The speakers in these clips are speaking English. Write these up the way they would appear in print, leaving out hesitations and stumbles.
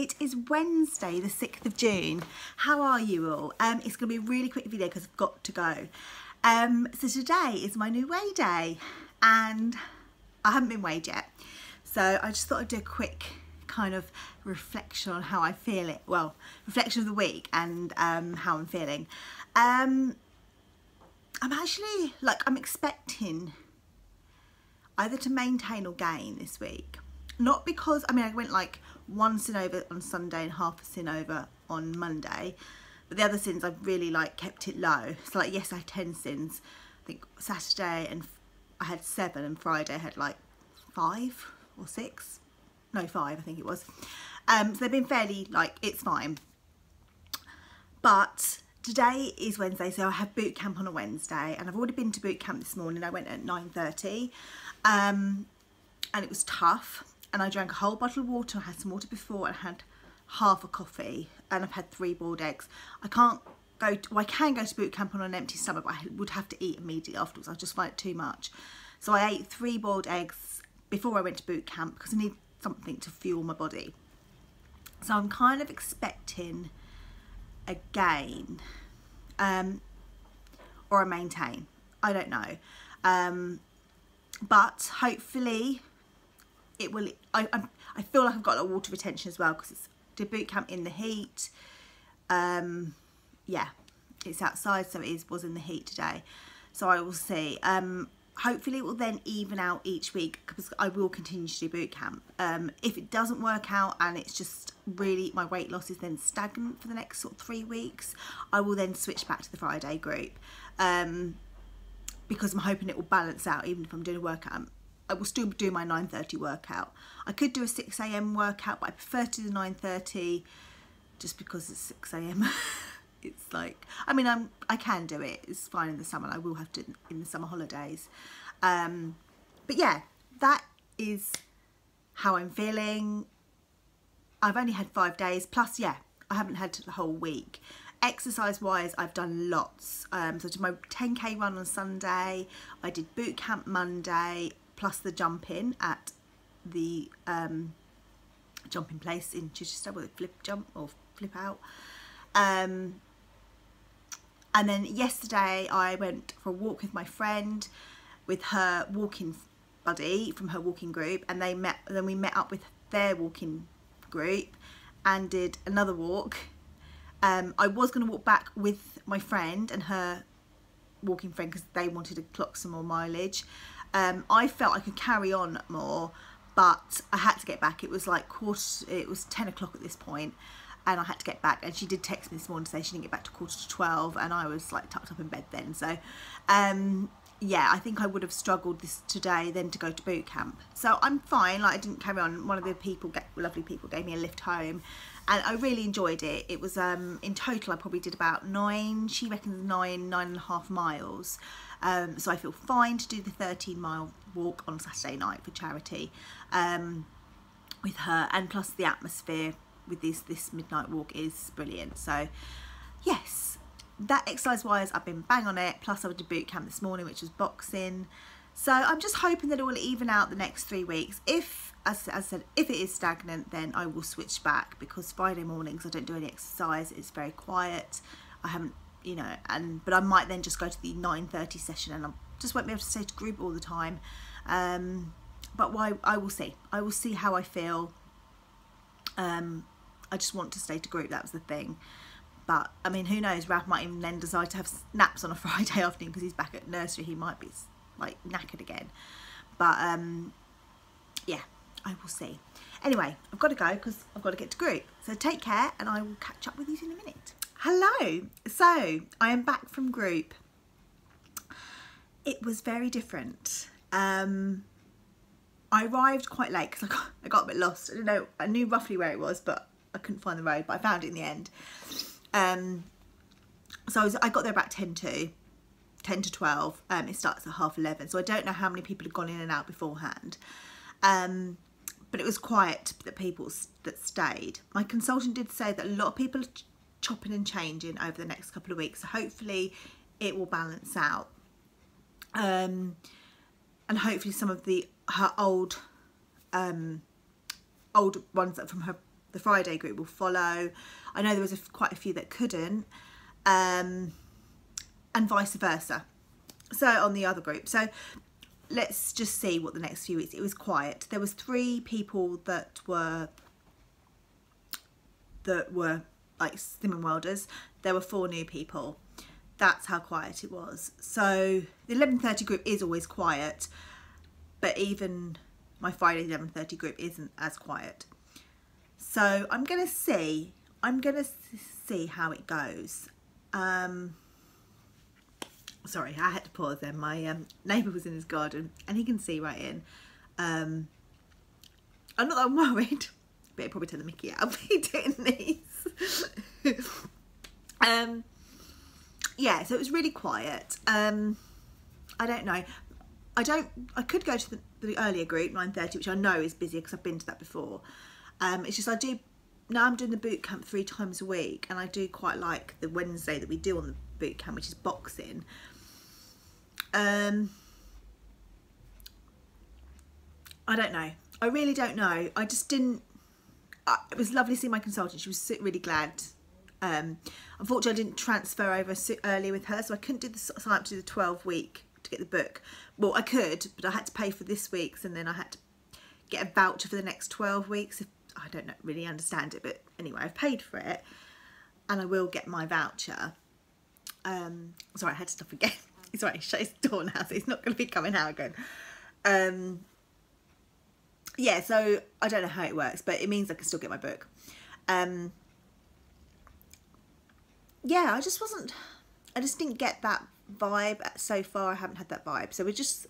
It is Wednesday the 6th of June. How are you all? It's going to be a really quick video because I've got to go. So today is my new weigh day and I haven't been weighed yet. So I just thought I'd do a quick kind of reflection on how I feel it. Well, reflection of the week and how I'm feeling. I'm actually, I'm expecting either to maintain or gain this week. Not because, I went like 1 sin over on Sunday and half a sin over on Monday, but the other sins I've really kept it low. So yes, I had 10 sins. I think Saturday and I had 7 and Friday I had 5 or 6. No, 5 I think it was. So they've been fairly it's fine. But today is Wednesday, so I have boot camp on a Wednesday, and I've already been to boot camp this morning. I went at 9:30, and it was tough. And I drank a whole bottle of water. I had some water before, and I had half a coffee, and I've had 3 boiled eggs. I can't go to, well, I can go to boot camp on an empty stomach, but I would have to eat immediately afterwards. I just find it too much. So I ate 3 boiled eggs before I went to boot camp because I need something to fuel my body. So I'm kind of expecting a gain, or a maintain. I don't know, but hopefully it will. I feel like I've got a lot of water retention as well because it's did boot camp in the heat. Yeah, it's outside, so it was in the heat today. So I will see. Hopefully it will then even out each week because I will continue to do boot camp. If it doesn't work out and it's just really my weight loss is then stagnant for the next sort of 3 weeks, I will then switch back to the Friday group, because I'm hoping it will balance out. Even if I'm doing a workout, I will still do my 9:30 workout. I could do a 6 AM workout, but I prefer to do 9:30 just because it's 6 AM. It's I can do it. It's fine in the summer. I will have to in the summer holidays. But yeah, that is how I'm feeling. I've only had 5 days, plus yeah, I haven't had the whole week. Exercise wise, I've done lots. So I did my 10k run on Sunday. I did boot camp Monday, plus the jumping at the jumping place in Chichester with a flip jump or flip out. And then yesterday I went for a walk with my friend, with her walking buddy from her walking group, and then we met up with their walking group and did another walk. I was going to walk back with my friend and her walking friend because they wanted to clock some more mileage. I felt I could carry on more, but I had to get back. It was it was 10 o'clock at this point, and I had to get back. And she did text me this morning to say she didn't get back to 11:45, and I was tucked up in bed then. So yeah, I think I would have struggled this today then to go to boot camp. So I'm fine. I didn't carry on. One of the people, lovely people, gave me a lift home, and I really enjoyed it. It was in total I probably did about 9. She reckons 9.5 miles. So I feel fine to do the 13-mile walk on Saturday night for charity, with her, and plus the atmosphere with this midnight walk is brilliant. So yes, that exercise wise I've been bang on it. Plus I did boot camp this morning, which was boxing. So I'm just hoping that it will even out the next 3 weeks. If, as I said, if it is stagnant, then I will switch back, because Friday mornings I don't do any exercise. It's very quiet. I haven't, but I might then just go to the 9:30 session, and I just won't be able to stay to group all the time. But I will see. I will see how I feel. I just want to stay to group, that was the thing. But who knows, Ralph might even then decide to have naps on a Friday afternoon because he's back at nursery. He might be knackered again. But yeah, I will see. Anyway, I've got to go because I've got to get to group. So take care, and I will catch up with you in a minute. Hello. So I am back from group. It was very different. I arrived quite late because I got a bit lost. I don't know, I knew roughly where it was, but I couldn't find the road, but I found it in the end. So I got there about 10 to 12. It starts at 11:30, so I don't know how many people had gone in and out beforehand. But it was quiet, the people that stayed. My consultant did say that a lot of people are chopping and changing over the next couple of weeks, so hopefully it will balance out. And hopefully some of her old ones from her the Friday group will follow. I know there was quite a few that couldn't, and vice versa. So on the other group. So let's just see what the next few weeks. It was quiet. There was 3 people that were like Slimming Welders. There were 4 new people. That's how quiet it was. So the 11:30 group is always quiet, but even my Friday 11:30 group isn't as quiet. So I'm gonna see how it goes. Sorry, I had to pause then. My neighbour was in his garden and he can see right in. I'm not that I'm worried, but it'd probably turn the mickey out of me doing these. Yeah, so it was really quiet. I don't know. I could go to the earlier group, 9:30, which I know is busy because I've been to that before. It's just now I'm doing the boot camp 3 times a week, and I do quite like the Wednesday that we do on the boot camp, which is boxing. I don't know. I really don't know. I just didn't. It was lovely seeing my consultant. She was really glad. Unfortunately, I didn't transfer over earlier with her, so I couldn't do the sign up to the 12-week to get the book. Well, I could, but I had to pay for this week's, and then I had to get a voucher for the next 12 weeks. I don't really understand it, but anyway, I've paid for it, and I will get my voucher. Sorry, I had to stop again. He's right, he shut his door now, so he's not going to be coming out again. Yeah, so I don't know how it works, but it means I can still get my book. Yeah, I just didn't get that vibe so far. I haven't had that vibe, so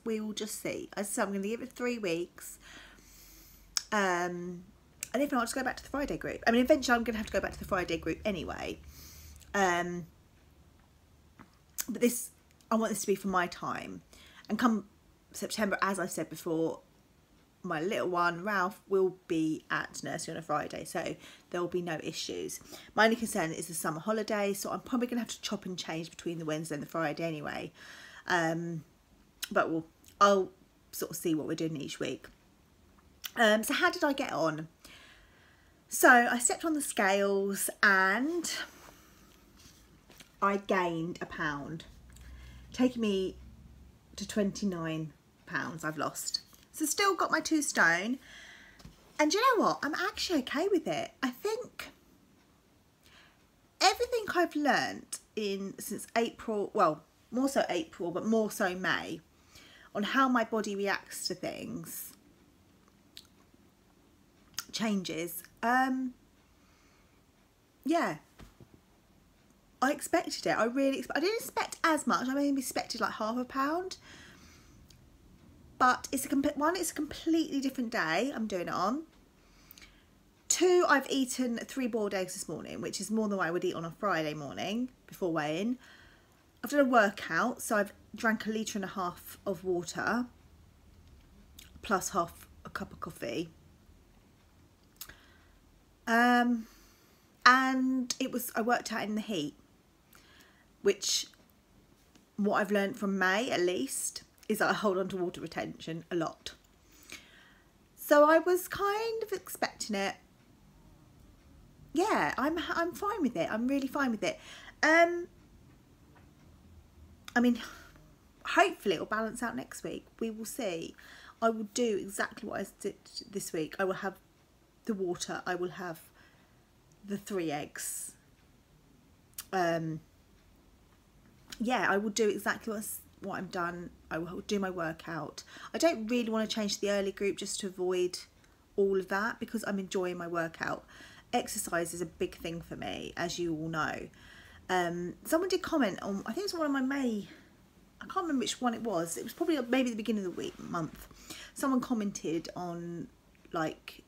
we will just see. As I said, I'm going to give it 3 weeks. And if not, I'll just go back to the Friday group. I mean, eventually I'm going to have to go back to the Friday group anyway. But I want this to be for my time. And come September, as I said before, my little one, Ralph, will be at nursery on a Friday, so there will be no issues. My only concern is the summer holiday, so I'm probably going to have to chop and change between the Wednesday and the Friday anyway. But I'll sort of see what we're doing each week. So how did I get on? So I stepped on the scales and I gained a pound, taking me to 29 pounds I've lost. So still got my 2 stone, and you know what, I'm actually okay with it. I think everything I've learnt since April, well, more so April, but more so May, on how my body reacts to things changes. Yeah, I expected it. I didn't expect as much. I maybe expected like ½ pound. But it's a completely different day I'm doing it on. 2, I've eaten 3 boiled eggs this morning, which is more than what I would eat on a Friday morning before weighing. I've done a workout, so I've drank 1.5 litres of water, plus half a cup of coffee. And I worked out in the heat, which what I've learned from May at least is that I hold on to water retention a lot. So I was kind of expecting it. Yeah, I'm fine with it. I'm really fine with it. I mean, hopefully it'll balance out next week. We will see. I will do exactly what I did this week. I will have the water. I will have the 3 eggs. Yeah, I will do exactly what I'm done. I will do my workout. I don't really want to change to the early group just to avoid all of that, because I'm enjoying my workout. Exercise is a big thing for me, as you all know. Someone did comment on, I think it was one of my May, I can't remember which one it was. It was probably maybe the beginning of the month. Someone commented on like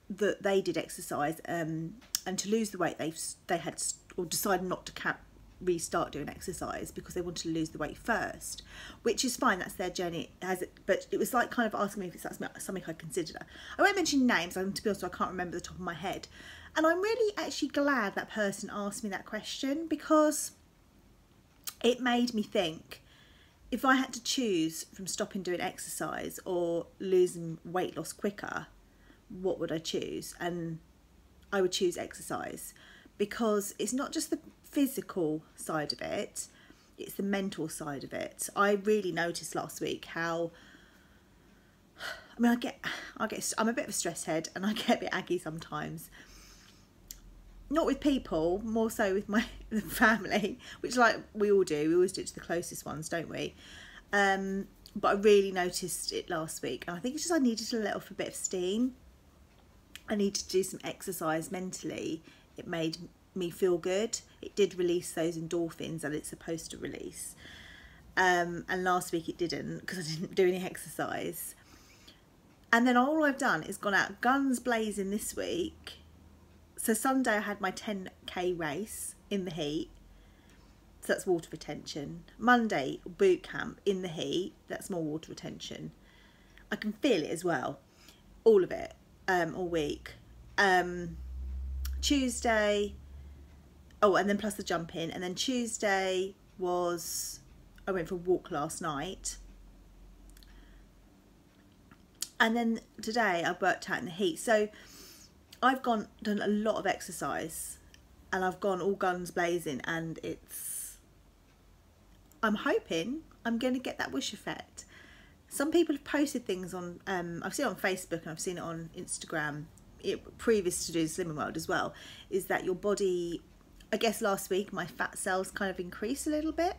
that they did exercise and to lose the weight they had or decided not to restart doing exercise because they wanted to lose the weight first, which is fine, that's their journey. But it was like kind of asking me if that's something I'd consider. I won't mention names, to be honest, I can't remember the top of my head, and I'm really actually glad that person asked me that question, because it made me think, if I had to choose from stopping doing exercise or losing weight loss quicker, what would I choose? And I would choose exercise, because it's not just the physical side of it, it's the mental side of it. I really noticed last week how, I mean, I'm a bit of a stress head, and I get a bit aggy sometimes. Not with people, more so with my family, which, like, we all do. We always do it to the closest ones, don't we? But I really noticed it last week, and I think it's just I needed to let off a bit of steam. I needed to do some exercise mentally. It made me feel good. It did release those endorphins that it's supposed to release. And last week it didn't, because I didn't do any exercise. And then all I've done is gone out guns blazing this week. So Sunday I had my 10k race in the heat. So that's water retention. Monday, boot camp in the heat. That's more water retention. I can feel it as well. All of it. All week. Tuesday, oh, and then plus the jumping. And then Tuesday was, I went for a walk last night. And then today I worked out in the heat. So I've done a lot of exercise, and I've gone all guns blazing, and I'm hoping I'm going to get that whoosh effect. Some people have posted things on, I've seen it on Facebook and I've seen it on Instagram, previous to doing Slimming World as well, is that your body, I guess last week my fat cells kind of increased a little bit.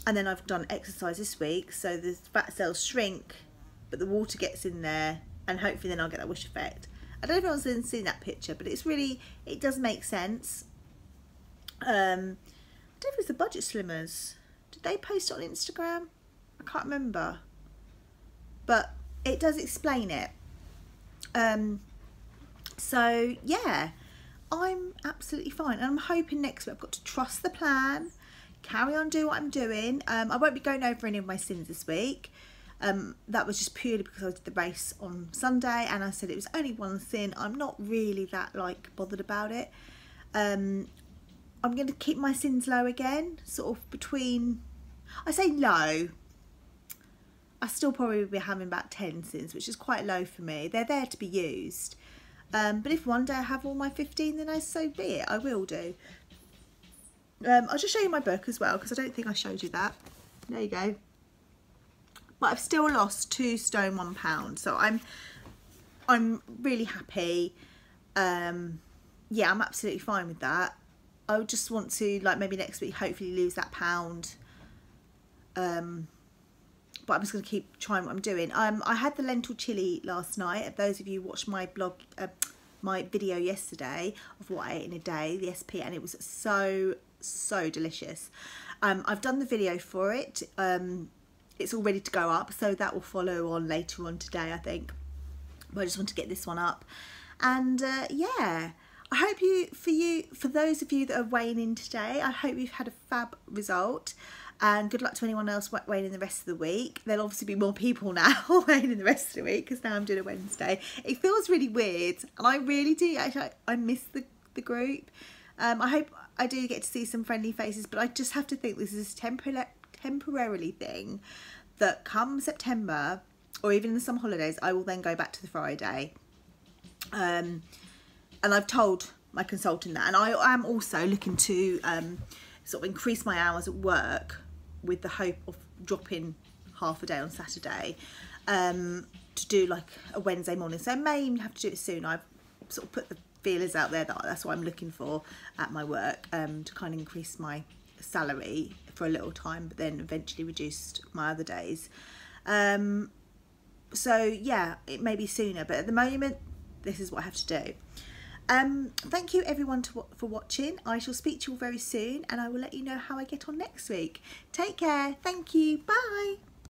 And then I've done exercise this week, so the fat cells shrink, but the water gets in there, and hopefully then I'll get that whoosh effect. I don't know if anyone's seen that picture, but it's really, it does make sense. I don't know if it was the Budget Slimmers. Did they post it on Instagram? I can't remember. But it does explain it. So yeah, I'm absolutely fine. And I'm hoping next week I've got to trust the plan, carry on doing what I'm doing. I won't be going over any of my sins this week. That was just purely because I did the race on Sunday, and I said it was only one sin. I'm not really that bothered about it. I'm going to keep my sins low again, sort of between, I say low, I still probably be having about 10 sins, which is quite low for me. They're there to be used. But if one day I have all my 15, then so be it. I will do. I'll just show you my book as well, because I don't think I showed you that. There you go. But I've still lost 2 stone 1 pound, so I'm really happy. Yeah, I'm absolutely fine with that. I would just want to, like, maybe next week hopefully lose that pound. But I'm just going to keep trying what I'm doing. I had the lentil chili last night. If those of you watched my blog, my video yesterday of what I ate in a day, the SP, and it was so delicious. I've done the video for it. It's all ready to go up, so that will follow on later on today, I think. But I just want to get this one up. And yeah, I hope for those of you that are weighing in today, I hope you've had a fab result. And good luck to anyone else weighing in the rest of the week. There'll obviously be more people now weighing in the rest of the week, because now I'm doing a Wednesday. It feels really weird, and I really do. Actually, I miss the group. I hope I do get to see some friendly faces, but I just have to think this is a temporarily thing, that come September or even in the summer holidays I will then go back to the Friday. And I've told my consultant that, and I am also looking to sort of increase my hours at work with the hope of dropping half a day on Saturday to do like a Wednesday morning. So I may even have to do it soon. I've sort of put the feelers out there that that's what I'm looking for at my work, to kind of increase my salary for a little time, but then eventually reduced my other days. So yeah, it may be sooner, but at the moment this is what I have to do. Thank you everyone for watching. I shall speak to you all very soon, and I will let you know how I get on next week. Take care. Thank you. Bye.